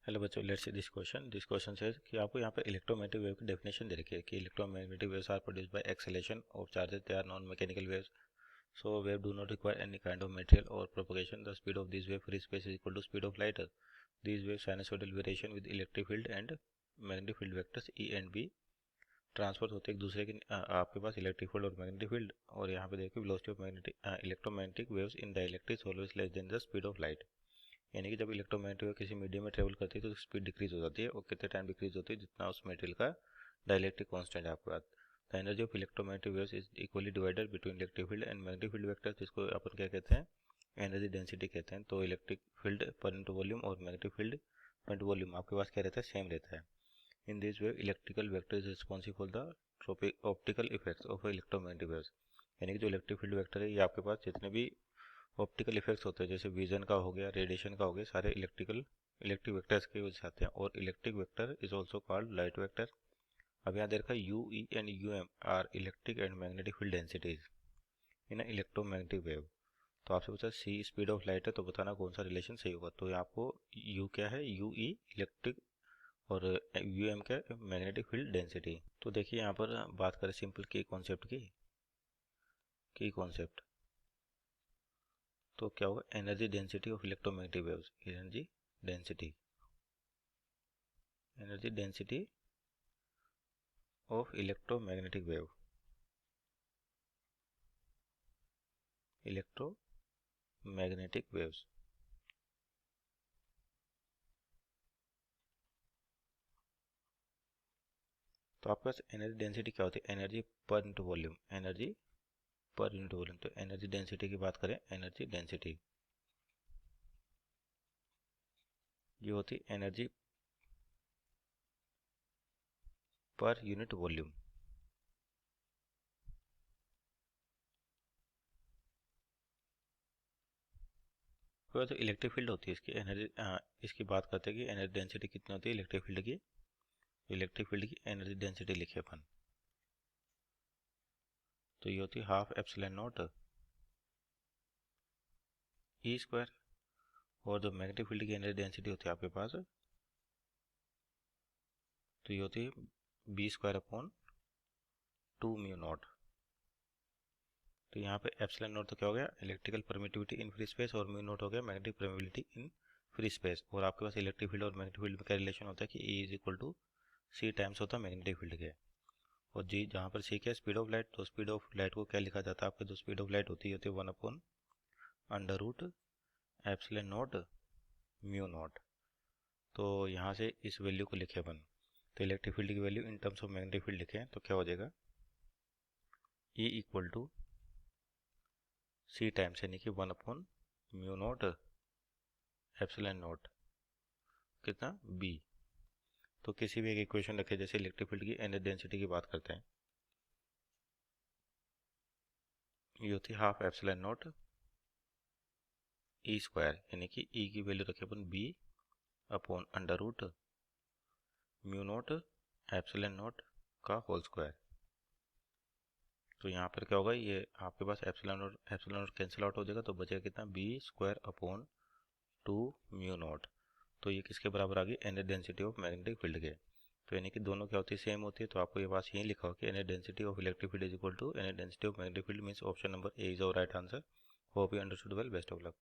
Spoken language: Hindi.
हेलो बच्चों, let's see this question says कि आपको यहाँ पे इलेक्ट्रोमैग्नेटिक वेव की डेफिनेशन दे रखी है कि electromagnetic waves are produced by acceleration of charges, they are non mechanical waves, so wave do not require any kind of material और propagation, the speed of this wave free space is equal to speed of light, this wave sinusoidal variation with electric field and magnetic field vectors E and B transfer होते एक दूसरे के आपके पास इलेक्ट्रिक फील्ड और मैग्नेटिक फील्ड। और यहाँ पे देखिए velocity of magnetic electromagnetic waves in dielectric is always less than the speed of light, यानी कि जब इलेक्ट्रोमैग्नेटिक वेव किसी मीडियम में ट्रेवल करती है तो स्पीड डिक्रीज हो जाती है, और कितने टाइम डिक्रीज होती है जितना उस मटेरियल का डाइलेक्ट्रिक कांस्टेंट है आपके पास। The energy of electromagnetic waves is equally divided between electric field and magnetic field vector, जिसको अपन क्या कहते हैं, एनर्जी डेंसिटी कहते हैं। तो इलेक्ट्रिक फील्ड पर इंटू वॉल्यूम और मैग्नेटिक फील्ड पर इंटू वॉल्यूम आपके पास क्या रहता है, सेम रहता है। In this wave electrical vector is responsible for the optical effects of electromagnetic waves, यानी कि जो इलेक्ट्रिक फील्ड वेक्टर है ये आपके पास जितने भी ऑप्टिकल इफेक्ट्स होते हैं, जैसे विजन का हो गया, रेडिएशन का हो गया, सारे इलेक्ट्रिक वेक्टर्स के वजह से आते हैं। और electric vector is also called light vector. अब यहाँ देखा u E and u M are electric and magnetic field densities in electromagnetic wave. तो आपसे पूछा सी स्पीड ऑफ लाइट है, तो बताना कौन सा रिलेशन सही होगा। तो आपको यू क्या है, यू ई इलेक्ट्रिक और यू एम क्या है, मैग्नेटिक फील्ड डेंसिटी। तो देखिए यहाँ पर बात करें सिंपल की कॉन्सेप्ट की कॉन्सेप्ट, तो क्या होगा, energy density of electromagnetic waves, energy density of electromagnetic waves. तो आपके पास एनर्जी डेंसिटी क्या होती है, एनर्जी पर इंटू वॉल्यूम, तो एनर्जी डेंसिटी की बात करें, एनर्जी डेंसिटी ये होती है एनर्जी पर यूनिट वॉल्यूम। तो इलेक्ट्रिक फील्ड होती है इसकी एनर्जी, इसकी बात करते हैं कि एनर्जी डेंसिटी कितनी होती है इलेक्ट्रिक फील्ड की एनर्जी डेंसिटी लिखे अपन, तो ये होती है half epsilon naught E square. और जो मैग्नेटिक फील्ड की एनर्जी डेंसिटी होती है आपके पास, तो ये होती है B square upon 2 mu naught. तो यहाँ पे एप्सिलॉन नॉट तो क्या हो गया, electrical permittivity in free space, और म्यू नॉट हो गया magnetic permittivity in free space. और आपके पास इलेक्ट्रिक फील्ड और मैग्नेटिक फील्ड में क्या रिलेशन होता है कि E is equal to c times होता है मैग्नेटिक फील्ड के। और जी जहाँ पर सी क्या स्पीड ऑफ लाइट, तो स्पीड ऑफ लाइट को क्या लिखा जाता है आपके, जो स्पीड ऑफ लाइट होती है 1 upon under root epsilon naught mu naught. तो यहाँ से इस वैल्यू को लिखे अपन, तो इलेक्ट्रिक फील्ड की value in terms of magnetic field लिखे, तो क्या हो जाएगा, E equal to c times, यानी कि 1 upon mu naught epsilon naught कितना बी। तो किसी भी एक इक्वेशन रखे, जैसे इलेक्ट्रिक फील्ड की एनर्जी डेंसिटी की बात करते हैं, ये होती है half epsilon naught E square, यानी कि ई की वैल्यू रखे अपन B upon under root mu naught epsilon naught का होल स्क्वायर। तो यहाँ पर क्या होगा, ये आपके पास एप्सिलॉन नॉट कैंसिल आउट हो जाएगा, तो बचेगा कितना, B square upon 2 mu naught. तो ये किसके बराबर आ गई, energy density of magnetic field के। तो यानी कि दोनों क्या होती है, सेम होती है। तो आपको ये बात यही लिखा हो कि energy density of electric field is equal to energy density of magnetic field, means option number A is our right answer. Hope you understood well, best of luck.